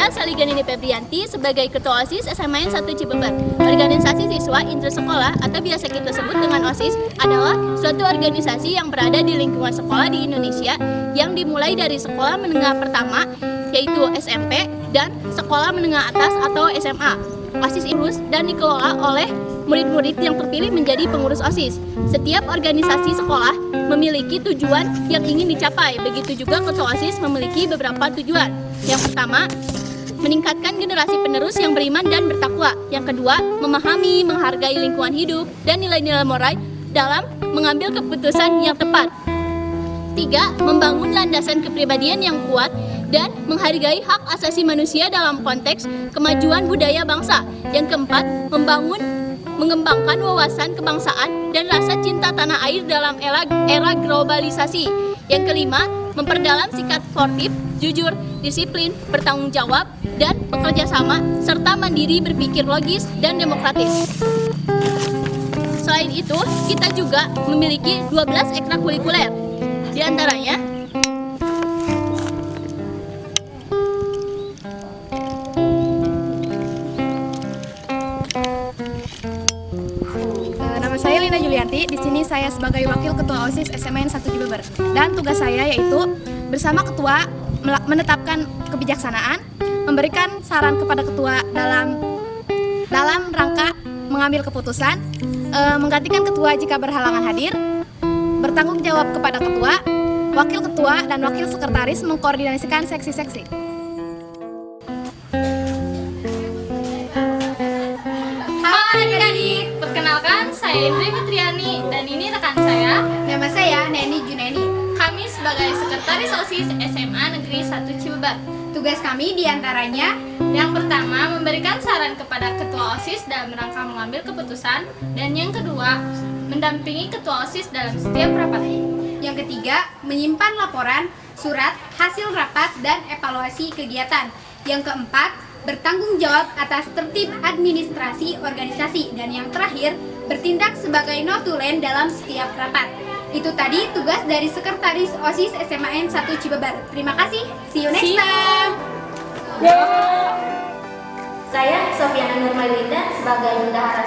Saya Saliganini Febrianti sebagai Ketua OSIS SMA 1 Cibeber. Organisasi siswa intersekolah atau biasa kita sebut dengan OSIS adalah suatu organisasi yang berada di lingkungan sekolah di Indonesia yang dimulai dari sekolah menengah pertama yaitu SMP dan sekolah menengah atas atau SMA. OSIS itu dan dikelola oleh murid-murid yang terpilih menjadi pengurus OSIS. Setiap organisasi sekolah memiliki tujuan yang ingin dicapai. Begitu juga Ketua OSIS memiliki beberapa tujuan. Yang pertama, meningkatkan generasi penerus yang beriman dan bertakwa. Yang kedua, memahami, menghargai lingkungan hidup dan nilai-nilai moral dalam mengambil keputusan yang tepat. Tiga, membangun landasan kepribadian yang kuat dan menghargai hak asasi manusia dalam konteks kemajuan budaya bangsa. Yang keempat, mengembangkan wawasan kebangsaan dan rasa cinta tanah air dalam era globalisasi. Yang kelima, memperdalam sikap sportif, jujur, disiplin, bertanggung jawab, dan bekerja sama, serta mandiri berpikir logis dan demokratis. Selain itu, kita juga memiliki 12 ekstrakurikuler. Di antaranya, nama saya Lina Julianti. Di sini saya sebagai Wakil Ketua OSIS SMA 1 Cibeber. Dan tugas saya yaitu bersama Ketua menetapkan kebijaksanaan, memberikan saran kepada Ketua dalam rangka mengambil keputusan, menggantikan Ketua jika berhalangan hadir, bertanggung jawab kepada Ketua, Wakil Ketua, dan Wakil Sekretaris mengkoordinasikan seksi-seksi. Halo adik-adik, perkenalkan saya Indri Fitriani dan ini rekan saya. Nama saya Neni Juneni. Kami sebagai Sekretaris OSIS SMA Negeri 1 Cibeber. Tugas kami diantaranya Yang pertama, memberikan saran kepada Ketua OSIS dalam rangka mengambil keputusan. Dan yang kedua, mendampingi Ketua OSIS dalam setiap rapat. Yang ketiga, menyimpan laporan, surat, hasil rapat, dan evaluasi kegiatan. Yang keempat, bertanggung jawab atas tertib administrasi organisasi. Dan yang terakhir, bertindak sebagai notulen dalam setiap rapat. Itu tadi tugas dari Sekretaris OSIS SMA 1 Cibeber. Terima kasih, see you next time! Saya Sofiana Nurmailinda sebagai Bendahara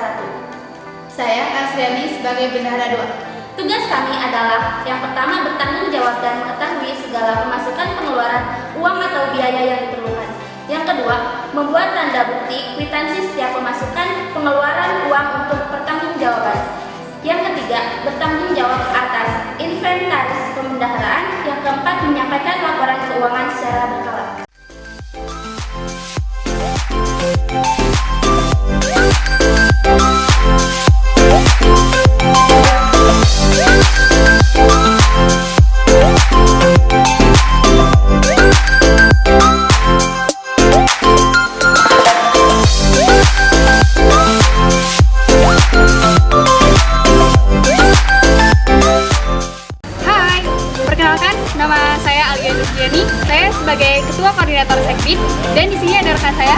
1. Saya Asriani sebagai Bendahara 2. Tugas kami adalah yang pertama bertanggung jawab dan mengetahui segala pemasukan pengeluaran uang atau biaya yang diperlukan. Yang kedua, membuat tanda bukti kwitansi setiap pemasukan pengeluaran uang untuk pertanggungjawaban. Yang ketiga, bertanggung jawab atas inventaris pemendaharaan. Yang keempat, menyampaikan laporan keuangan secara berkala. Nama saya Alia Nurjiani. Saya sebagai Ketua Koordinator Sekbid dan di sini ada rekan saya.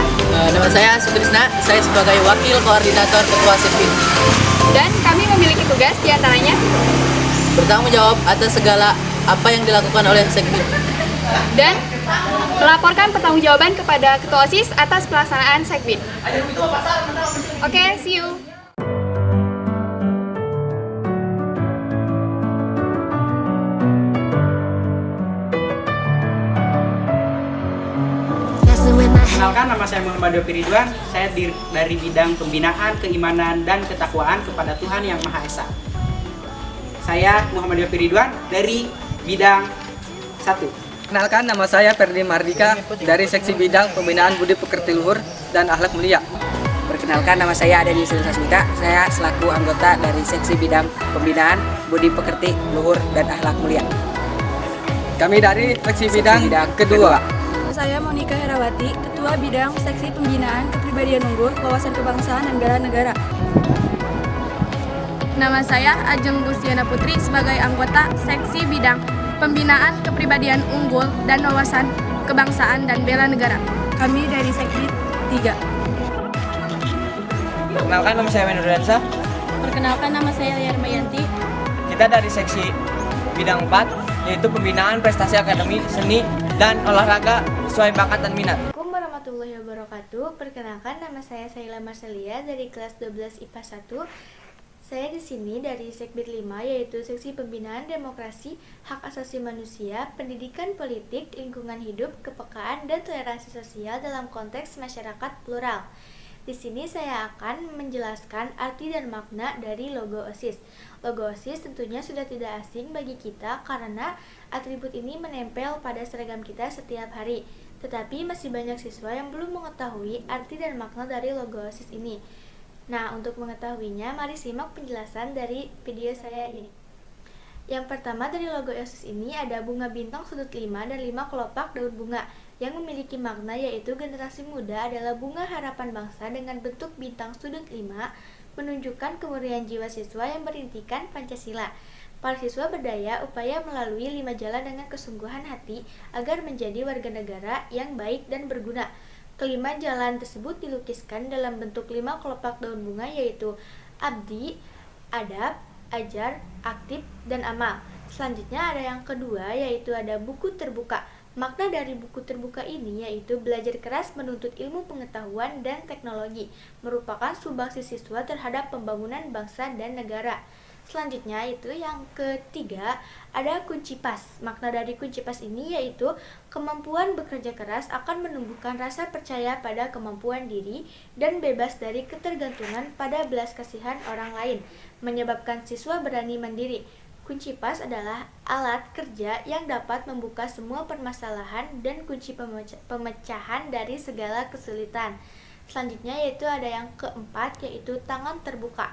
Nama saya Sutrisna. Saya sebagai Wakil Koordinator Ketua Sekbid. Dan kami memiliki tugas diantaranya Bertanggung jawab atas segala apa yang dilakukan oleh Sekbid dan melaporkan pertanggungjawaban kepada Ketua OSIS atas pelaksanaan Sekbid. Oke, see you. Perkenalkan, nama saya Muhammad Yofi Ridwan. Saya dari bidang pembinaan, keimanan, dan ketakwaan kepada Tuhan Yang Maha Esa. Saya Muhammad Yofi Ridwan dari bidang 1. Perkenalkan, nama saya Ferdi Mardika dari seksi bidang pembinaan budi pekerti luhur dan akhlak mulia. Perkenalkan, nama saya Adeni Sultan Sasmita. Saya selaku anggota dari seksi bidang pembinaan budi pekerti luhur dan akhlak mulia. Kami dari seksi bidang kedua. Saya Monika Herawati, Ketua Bidang Seksi Pembinaan Kepribadian Unggul, Wawasan Kebangsaan dan Bela Negara. Nama saya Ajeng Gustiana Putri sebagai anggota Seksi Bidang Pembinaan Kepribadian Unggul dan Wawasan Kebangsaan dan Bela Negara. Kami dari Sekbid 3. Perkenalkan, nama saya Menurdansa. Perkenalkan, nama saya Yarmayanti. Kita dari seksi bidang 4, yaitu pembinaan prestasi akademi, seni, dan olahraga sesuai bakat dan minat. Assalamualaikum warahmatullahi wabarakatuh. Perkenalkan, nama saya Saila Marcelia dari kelas 12 IPA 1. Saya di sini dari Sekbid 5, yaitu Seksi Pembinaan Demokrasi, Hak Asasi Manusia, Pendidikan Politik, Lingkungan Hidup, Kepekaan, dan Toleransi Sosial dalam konteks masyarakat plural. Di sini saya akan menjelaskan arti dan makna dari logo OSIS. Logo OSIS tentunya sudah tidak asing bagi kita karena atribut ini menempel pada seragam kita setiap hari. Tetapi masih banyak siswa yang belum mengetahui arti dan makna dari logo OSIS ini. Nah, untuk mengetahuinya, mari simak penjelasan dari video saya ini. Yang pertama, dari logo OSIS ini ada bunga bintang sudut 5 dan 5 kelopak daun bunga yang memiliki makna, yaitu generasi muda adalah bunga harapan bangsa dengan bentuk bintang sudut 5 menunjukkan kemurnian jiwa siswa yang berintikan Pancasila. Para siswa berdaya upaya melalui 5 jalan dengan kesungguhan hati agar menjadi warga negara yang baik dan berguna. Kelima jalan tersebut dilukiskan dalam bentuk 5 kelopak daun bunga, yaitu abdi, adab, ajar, aktif, dan amal. Selanjutnya ada yang kedua, yaitu ada buku terbuka. Makna dari buku terbuka ini yaitu belajar keras menuntut ilmu pengetahuan dan teknologi, merupakan sumbangsi siswa terhadap pembangunan bangsa dan negara. Selanjutnya itu yang ketiga, ada kunci pas. Makna dari kunci pas ini yaitu kemampuan bekerja keras akan menumbuhkan rasa percaya pada kemampuan diri dan bebas dari ketergantungan pada belas kasihan orang lain, menyebabkan siswa berani mandiri. Kunci pas adalah alat kerja yang dapat membuka semua permasalahan dan kunci pemecahan dari segala kesulitan. Selanjutnya yaitu ada yang keempat, yaitu tangan terbuka.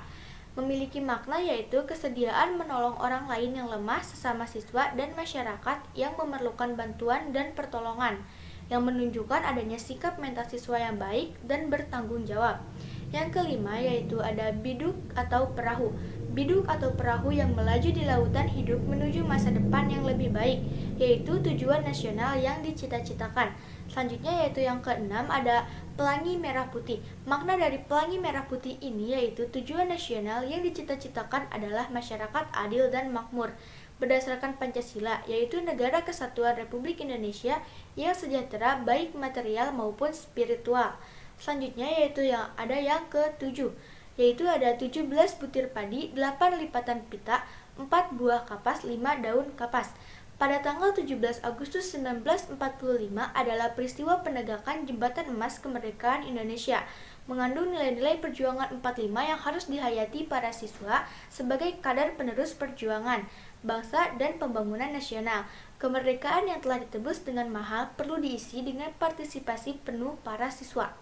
Memiliki makna yaitu kesediaan menolong orang lain yang lemah, sesama siswa dan masyarakat yang memerlukan bantuan dan pertolongan, yang menunjukkan adanya sikap mental siswa yang baik dan bertanggung jawab. Yang kelima yaitu ada biduk atau perahu. Biduk atau perahu yang melaju di lautan hidup menuju masa depan yang lebih baik, yaitu tujuan nasional yang dicita-citakan. Selanjutnya yaitu yang keenam ada pelangi merah putih. Makna dari pelangi merah putih ini yaitu tujuan nasional yang dicita-citakan adalah masyarakat adil dan makmur berdasarkan Pancasila, yaitu negara kesatuan Republik Indonesia yang sejahtera baik material maupun spiritual. Selanjutnya yaitu yang ke-7, yaitu ada 17 butir padi, 8 lipatan pita, 4 buah kapas, 5 daun kapas. Pada tanggal 17 Agustus 1945 adalah peristiwa penegakan Jembatan Emas Kemerdekaan Indonesia, mengandung nilai-nilai perjuangan 45 yang harus dihayati para siswa sebagai kadar penerus perjuangan bangsa dan pembangunan nasional. Kemerdekaan yang telah ditebus dengan mahal perlu diisi dengan partisipasi penuh para siswa.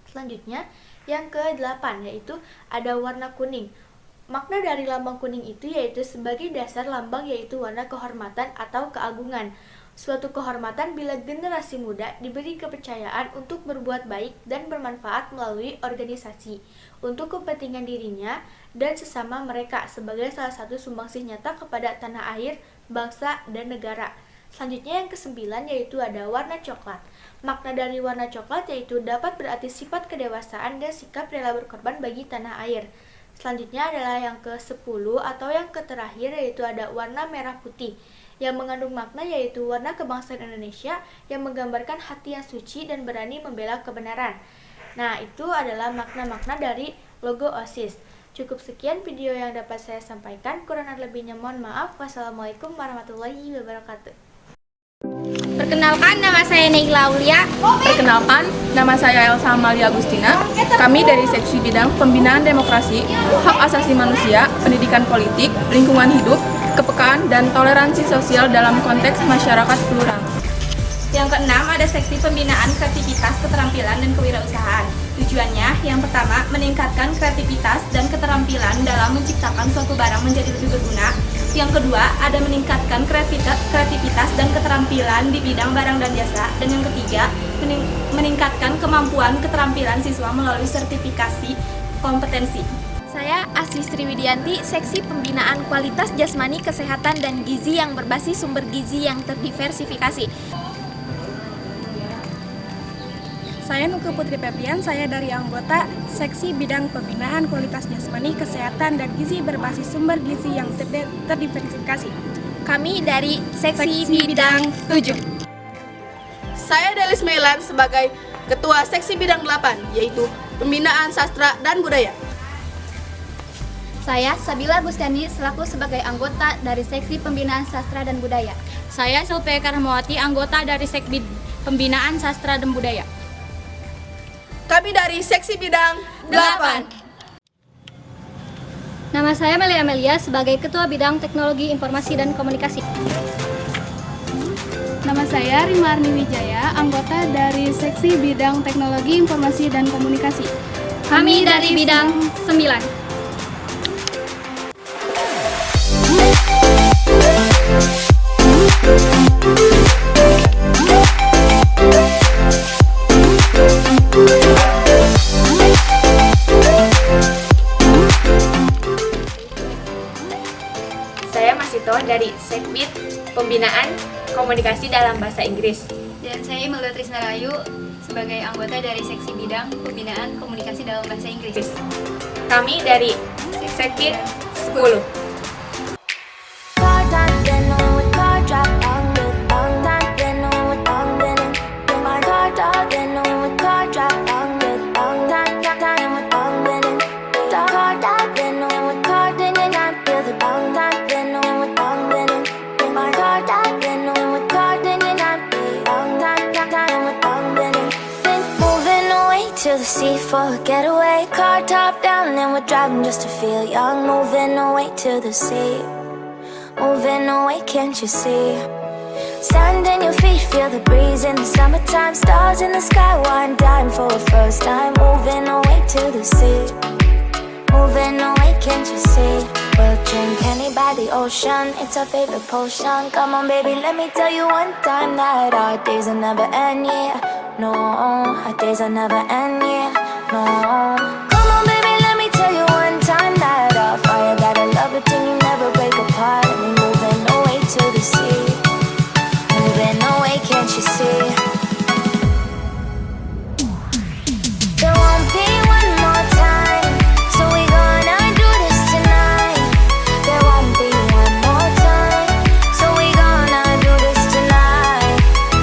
Selanjutnya, yang ke-8 yaitu ada warna kuning. Makna dari lambang kuning itu yaitu sebagai dasar lambang yaitu warna kehormatan atau keagungan. Suatu kehormatan bila generasi muda diberi kepercayaan untuk berbuat baik dan bermanfaat melalui organisasi untuk kepentingan dirinya dan sesama mereka sebagai salah satu sumbangsih nyata kepada tanah air, bangsa, dan negara. Selanjutnya yang ke-9 yaitu ada warna coklat. Makna dari warna coklat yaitu dapat berarti sifat kedewasaan dan sikap rela berkorban bagi tanah air. Selanjutnya adalah yang ke-10 atau yang terakhir yaitu ada warna merah putih yang mengandung makna yaitu warna kebangsaan Indonesia yang menggambarkan hati yang suci dan berani membela kebenaran. Nah, itu adalah makna-makna dari logo OSIS. Cukup sekian video yang dapat saya sampaikan. Kurang lebihnya mohon maaf. Wassalamualaikum warahmatullahi wabarakatuh. Perkenalkan, nama saya Naila Aulia. Perkenalkan, nama saya Elsa Amalia Agustina. Kami dari Seksi Bidang Pembinaan Demokrasi, Hak Asasi Manusia, Pendidikan Politik, Lingkungan Hidup, Kepekaan, dan Toleransi Sosial dalam konteks masyarakat plural. Yang keenam ada seksi pembinaan kreativitas, keterampilan, dan kewirausahaan. Tujuannya yang pertama meningkatkan kreativitas dan keterampilan dalam menciptakan suatu barang menjadi lebih berguna. Yang kedua ada meningkatkan kreativitas dan keterampilan di bidang barang dan jasa. Dan yang ketiga meningkatkan kemampuan keterampilan siswa melalui sertifikasi kompetensi. Saya Asli Sriwidianti, Seksi Pembinaan Kualitas Jasmani, Kesehatan, dan Gizi yang berbasis sumber gizi yang terdiversifikasi. Saya Nuke Putri Pepian, saya dari anggota Seksi Bidang Pembinaan Kualitas Jasmani, Kesehatan, dan Gizi berbasis sumber gizi yang terdiversifikasi. Kami dari Seksi Bidang 7. Saya Delis Mailan sebagai Ketua Seksi Bidang 8, yaitu Pembinaan Sastra dan Budaya. Saya Sabila Gustiani selaku sebagai anggota dari Seksi Pembinaan Sastra dan Budaya. Saya Silvia Karmawati, anggota dari Sekbid Pembinaan Sastra dan Budaya. Kami dari Seksi Bidang 8. Nama saya Melia Amelia sebagai Ketua Bidang Teknologi Informasi dan Komunikasi. Nama saya Rima Arni Wijaya, anggota dari Seksi Bidang Teknologi Informasi dan Komunikasi. Kami dari Bidang 9. Saya Masito dari Sekbid Pembinaan Komunikasi dalam Bahasa Inggris. Dan saya Imelda Trisna Rayu sebagai anggota dari Seksi Bidang Pembinaan Komunikasi dalam Bahasa Inggris. Kami dari Sekbid 10. To the sea for a getaway, car top down and we're driving just to feel young. Moving away to the sea, moving away, can't you see? Sand in your feet, feel the breeze in the summertime. Stars in the sky, wine dying for a first time. Moving away to the sea, moving away, can't you see? We'll drink honey by the ocean, it's our favorite potion. Come on baby, let me tell you one time that our days will never end, yeah. No, our days will never end, yeah. No. Come on baby, let me tell you one time that our fire got a love it till you never break apart. And we moving away to the sea, moving away, can't you see? There won't be one more time, so we gonna do this tonight. There won't be one more time, so we gonna do this tonight.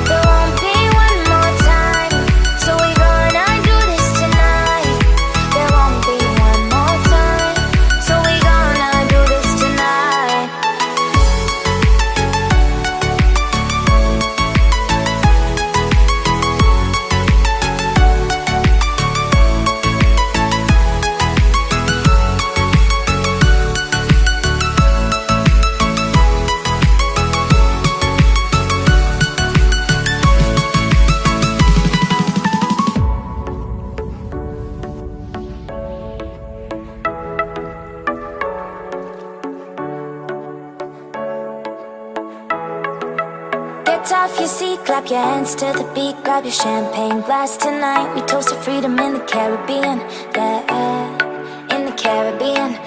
There won't be one more time, so we gonna do this tonight. There won't be one more time, so we gonna do this tonight. Get off your seat, clap your hands to the beat, grab your champagne glass tonight. We toast to freedom in the Caribbean, yeah, in the Caribbean.